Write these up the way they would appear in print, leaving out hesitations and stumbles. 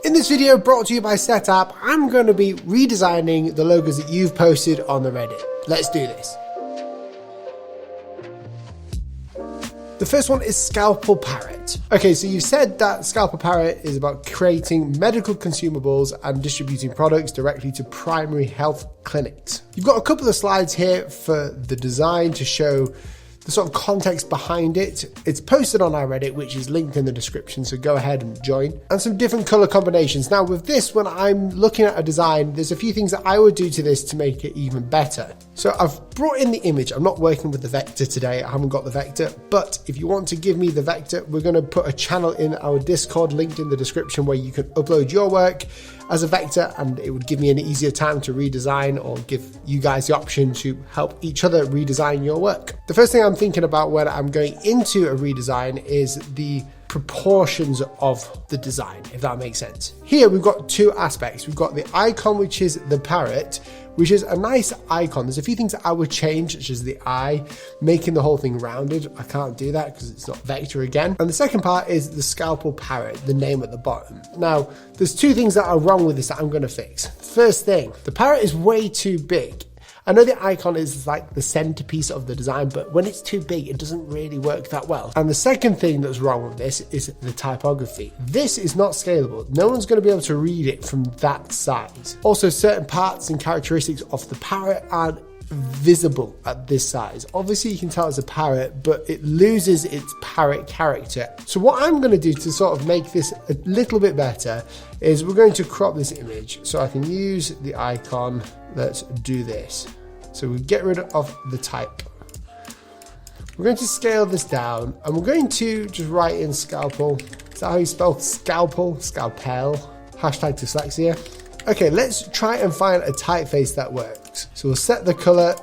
In this video brought to you by Setup, I'm going to be redesigning the logos that you've posted on the Reddit. Let's do this. The first one is Scalpel Parrot. Okay, so you said that Scalpel Parrot is about creating medical consumables and distributing products directly to primary health clinics. You've got a couple of slides here for the design to show the sort of context behind it. It's posted on our Reddit, which is linked in the description, so go ahead and join. And some different color combinations. Now with this, when I'm looking at a design, there's a few things that I would do to this to make it even better. So I've brought in the image. I'm not working with the vector today. I haven't got the vector, but if you want to give me the vector, we're going to put a channel in our Discord linked in the description where you can upload your work as a vector, and it would give me an easier time to redesign or give you guys the option to help each other redesign your work. The first thing I'm thinking about when I'm going into a redesign is the proportions of the design, if that makes sense. Here we've got two aspects. We've got the icon, which is the parrot, which is a nice icon. There's a few things that I would change, such as the eye, making the whole thing rounded. I can't do that because it's not vector again. And the second part is the Scalpel Parrot, the name at the bottom. Now, there's two things that are wrong with this that I'm going to fix. First thing, the parrot is way too big. I know the icon is like the centerpiece of the design, but when it's too big, it doesn't really work that well. And the second thing that's wrong with this is the typography. This is not scalable. No one's going to be able to read it from that size. Also, certain parts and characteristics of the parrot aren't visible at this size. Obviously you can tell it's a parrot, but it loses its parrot character. So what I'm going to do to sort of make this a little bit better is we're going to crop this image so I can use the icon. Let's do this. So we get rid of the type. We're going to scale this down and we're going to just write in scalpel. Is that how you spell scalpel? Scalpel. Hashtag dyslexia. Okay, let's try and find a typeface that works. So we'll set the color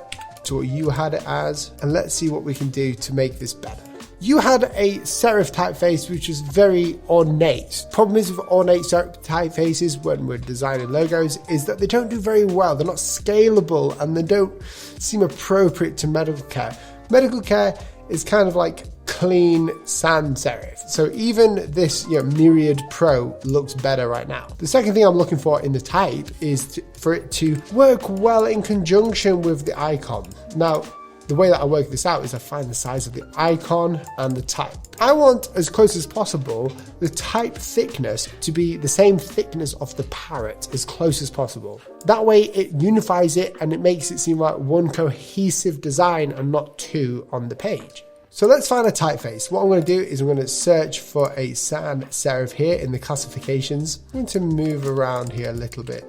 to what you had it as, and let's see what we can do to make this better. You had a serif typeface, which is very ornate. Problem is with ornate serif typefaces when we're designing logos is that they don't do very well. They're not scalable and they don't seem appropriate to medical care. Medical care is kind of like clean sans serif. So even this Myriad Pro looks better right now. The second thing I'm looking for in the type is for it to work well in conjunction with the icon. Now, the way that I work this out is I find the size of the icon and the type. I want, as close as possible, the type thickness to be the same thickness of the parrot, as close as possible. That way it unifies it and it makes it seem like one cohesive design and not two on the page. So let's find a typeface. What I'm going to do is I'm going to search for a sans serif here in the classifications. I'm going to move around here a little bit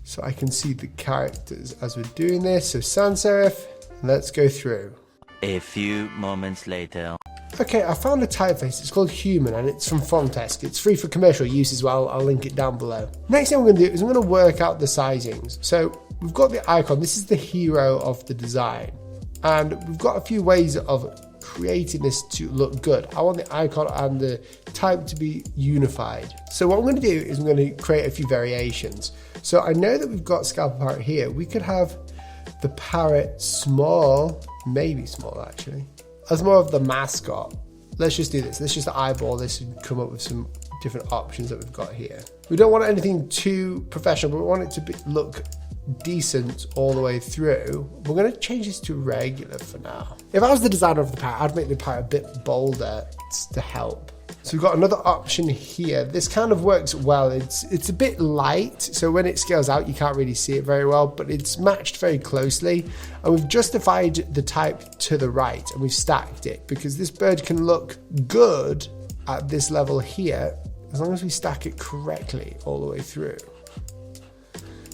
so I can see the characters as we're doing this. So sans serif, let's go through. A few moments later. Okay, I found a typeface. It's called Human and it's from Fontesk. It's free for commercial use as well. I'll link it down below. Next thing I'm going to do is I'm going to work out the sizings. So we've got the icon. This is the hero of the design. And we've got a few ways of creating this to look good. I want the icon and the type to be unified. So what I'm going to do is I'm going to create a few variations. So I know that we've got Scalpel Parrot here. We could have the parrot small, maybe small actually, as more of the mascot. Let's just do this. Let's just eyeball this and come up with some different options that we've got here. We don't want anything too professional, but we want it to look decent all the way through. We're going to change this to regular for now. If I was the designer of the parrot, I'd make the parrot a bit bolder to help. So we've got another option here. This kind of works well. It's a bit light, so when it scales out, you can't really see it very well, but it's matched very closely. And we've justified the type to the right, and we've stacked it because this bird can look good at this level here, as long as we stack it correctly all the way through.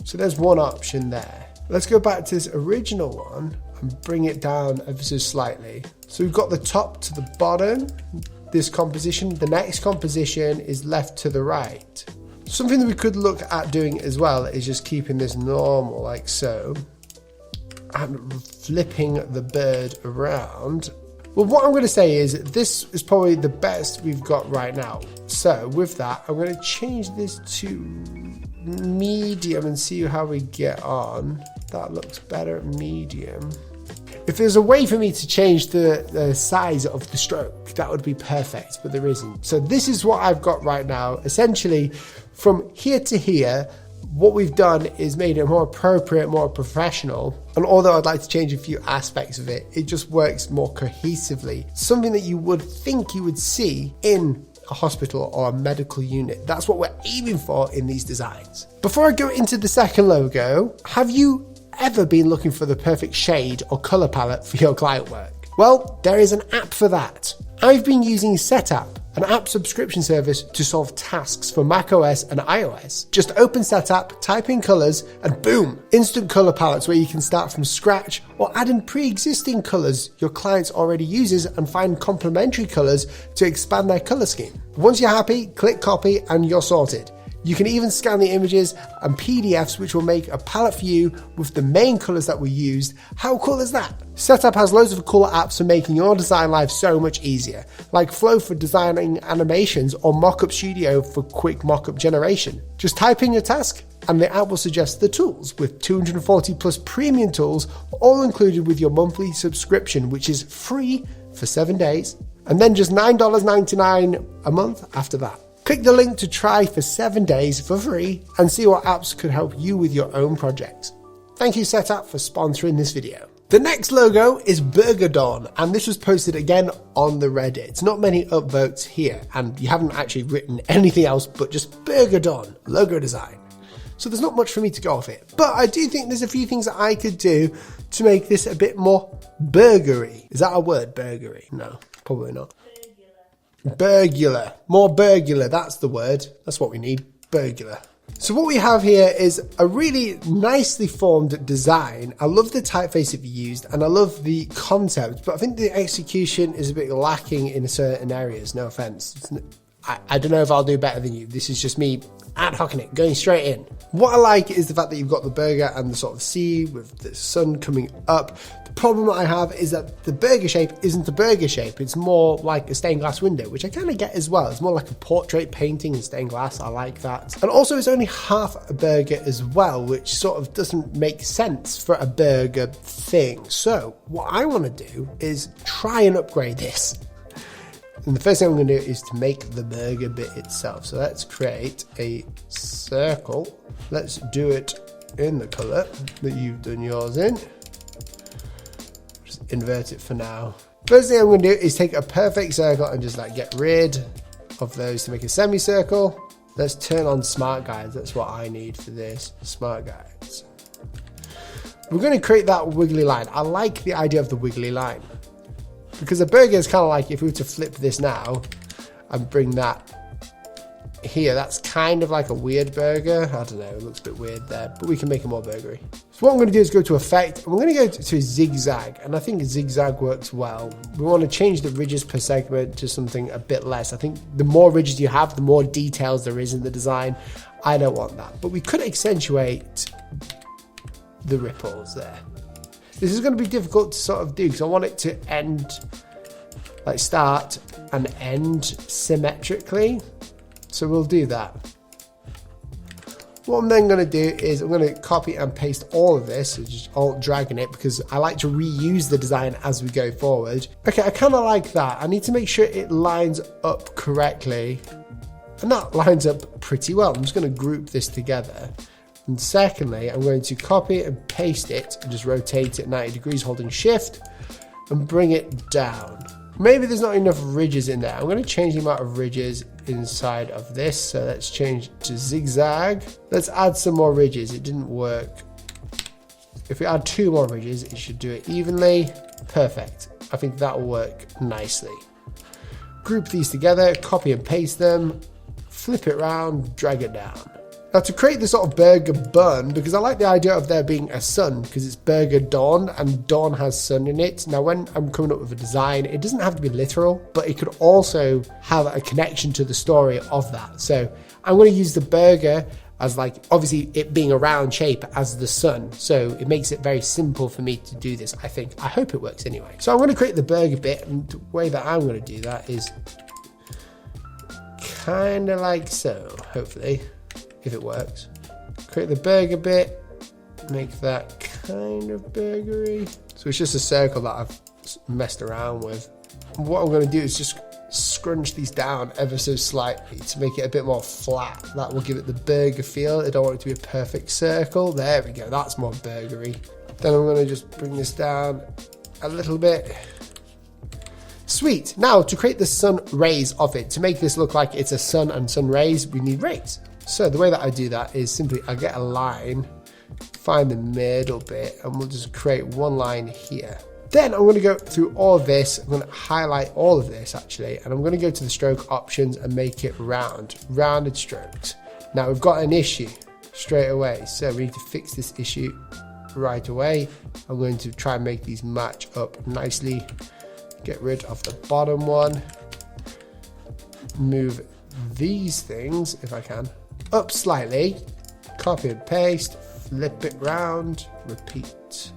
So there's one option there. Let's go back to this original one and bring it down ever so slightly. So we've got the top to the bottom, this composition. The next composition is left to the right. Something that we could look at doing as well is just keeping this normal like so and flipping the bird around. Well, what I'm going to say is this is probably the best we've got right now. So with that, I'm going to change this to medium and see how we get on. That looks better at medium. If there's a way for me to change the size of the stroke, that would be perfect, but there isn't. So this is what I've got right now. Essentially, from here to here, what we've done is made it more appropriate, more professional. And although I'd like to change a few aspects of it, it just works more cohesively. Something that you would think you would see in a hospital or a medical unit. That's what we're aiming for in these designs. Before I go into the second logo, have you ever been looking for the perfect shade or color palette for your client work? Well, there is an app for that. I've been using Setup, an app subscription service to solve tasks for macOS and iOS. Just open Setup, type in colors, and boom, instant color palettes where you can start from scratch or add in pre-existing colors your clients already uses and find complementary colors to expand their color scheme. Once you're happy, click copy and you're sorted. You can even scan the images and PDFs, which will make a palette for you with the main colors that we used. How cool is that? Setup has loads of cool apps for making your design life so much easier, like Flow for designing animations or Mockup Studio for quick mockup generation. Just type in your task and the app will suggest the tools with 240 plus premium tools, all included with your monthly subscription, which is free for 7 days, and then just $9.99 a month after that. Click the link to try for 7 days for free and see what apps could help you with your own projects. Thank you Setup for sponsoring this video. The next logo is Burger Dawn, and this was posted again on the Reddit. Not many upvotes here, and you haven't actually written anything else but just Burger Dawn logo design. So there's not much for me to go off it, but I do think there's a few things that I could do to make this a bit more burgery. Is that a word, burgery? No, probably not. Burgular, more burgular, that's the word. That's what we need, burgular. So what we have here is a really nicely formed design. I love the typeface that you used and I love the concept, but I think the execution is a bit lacking in certain areas, no offense. I don't know if I'll do better than you. This is just me ad hocing it, going straight in. What I like is the fact that you've got the burger and the sort of sea with the sun coming up. The problem that I have is that the burger shape isn't a burger shape. It's more like a stained glass window, which I kind of get as well. It's more like a portrait painting in stained glass. I like that. And also it's only half a burger as well, which sort of doesn't make sense for a burger thing. So what I want to do is try and upgrade this. And the first thing I'm going to do is to make the burger bit itself. So let's create a circle. Let's do it in the color that you've done yours in. Just invert it for now. First thing I'm going to do is take a perfect circle and just like get rid of those to make a semicircle. Let's turn on smart guides. That's what I need for this. Smart guides. We're going to create that wiggly line. I like the idea of the wiggly line. Because a burger is kind of like, if we were to flip this now and bring that here, that's kind of like a weird burger. I don't know, it looks a bit weird there, but we can make it more burgery. So what I'm going to do is go to effect, and we're going to go to zigzag, and I think zigzag works well. We want to change the ridges per segment to something a bit less. I think the more ridges you have, the more details there is in the design. I don't want that, but we could accentuate the ripples there. This is going to be difficult to sort of do because I want it to end, like start and end symmetrically. So we'll do that. What I'm then going to do is I'm going to copy and paste all of this, so just alt dragging it because I like to reuse the design as we go forward. Okay, I kind of like that. I need to make sure it lines up correctly. And that lines up pretty well. I'm just going to group this together. And secondly, I'm going to copy and paste it and just rotate it 90 degrees holding shift and bring it down. Maybe there's not enough ridges in there. I'm going to change the amount of ridges inside of this. So let's change to zigzag. Let's add some more ridges. It didn't work. If we add 2 more ridges, it should do it evenly. Perfect. I think that will work nicely. Group these together, copy and paste them, flip it around, drag it down. Now to create this sort of burger bun, because I like the idea of there being a sun, because it's Burger Dawn and dawn has sun in it. Now when I'm coming up with a design, it doesn't have to be literal, but it could also have a connection to the story of that. So I'm going to use the burger as like, obviously it being a round shape as the sun. So it makes it very simple for me to do this, I think. I hope it works anyway. So I'm going to create the burger bit, and the way that I'm going to do that is kind of like so, hopefully. If it works. Create the burger bit, make that kind of burgery. So it's just a circle that I've messed around with. And what I'm going to do is just scrunch these down ever so slightly to make it a bit more flat. That will give it the burger feel. I don't want it to be a perfect circle. There we go, that's more burgery. Then I'm going to just bring this down a little bit. Sweet. Now to create the sun rays of it, to make this look like it's a sun and sun rays, we need rays. So the way that I do that is simply I get a line, find the middle bit, and we'll just create one line here. Then I'm going to go through all of this. I'm going to highlight all of this actually, and I'm going to go to the stroke options and make it rounded strokes. Now we've got an issue straight away, so we need to fix this issue right away. I'm going to try and make these match up nicely. Get rid of the bottom one. Move these things, if I can, up slightly. Copy and paste. Flip it round. Repeat.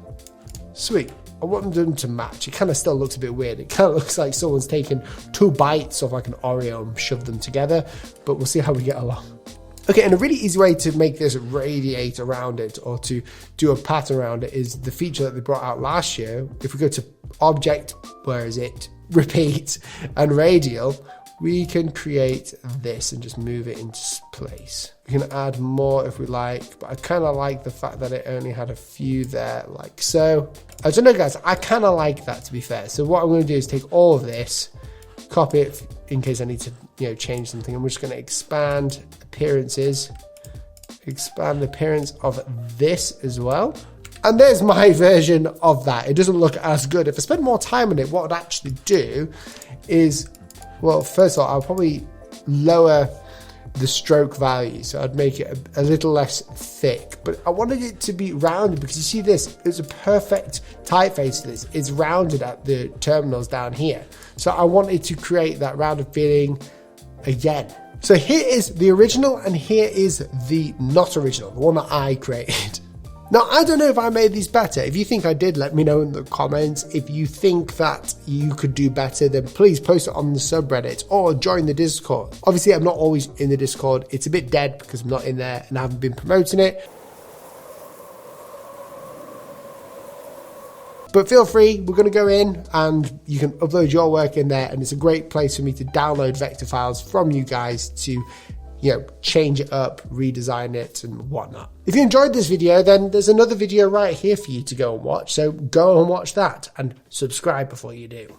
Sweet. I want them to match. It kind of still looks a bit weird. It kind of looks like someone's taken 2 bites of like an Oreo and shoved them together, but we'll see how we get along. Okay, and a really easy way to make this radiate around it or to do a pattern around it is the feature that they brought out last year. If we go to Object, where is it? Repeat and Radial, we can create this and just move it into place. We can add more if we like, but I kind of like the fact that it only had a few there, like so. I don't know, guys, I kind of like that, to be fair. So what I'm going to do is take all of this, copy it in case I need to, change something. I'm just going to expand appearances, expand the appearance of this as well. And there's my version of that. It doesn't look as good. If I spend more time on it, what I'd actually do is, well, first of all, I'll probably lower the stroke value. So I'd make it a little less thick, but I wanted it to be rounded because you see this, it's a perfect typeface for this. It's rounded at the terminals down here. So I wanted to create that rounded feeling again. So here is the original and here is the not original, the one that I created. Now, I don't know if I made these better. If you think I did, let me know in the comments. If you think that you could do better, then please post it on the subreddit or join the Discord. Obviously, I'm not always in the Discord. It's a bit dead because I'm not in there and I haven't been promoting it. But feel free, we're going to go in and you can upload your work in there, and it's a great place for me to download vector files from you guys to change it up, redesign it and whatnot. If you enjoyed this video, then there's another video right here for you to go and watch. So go and watch that and subscribe before you do.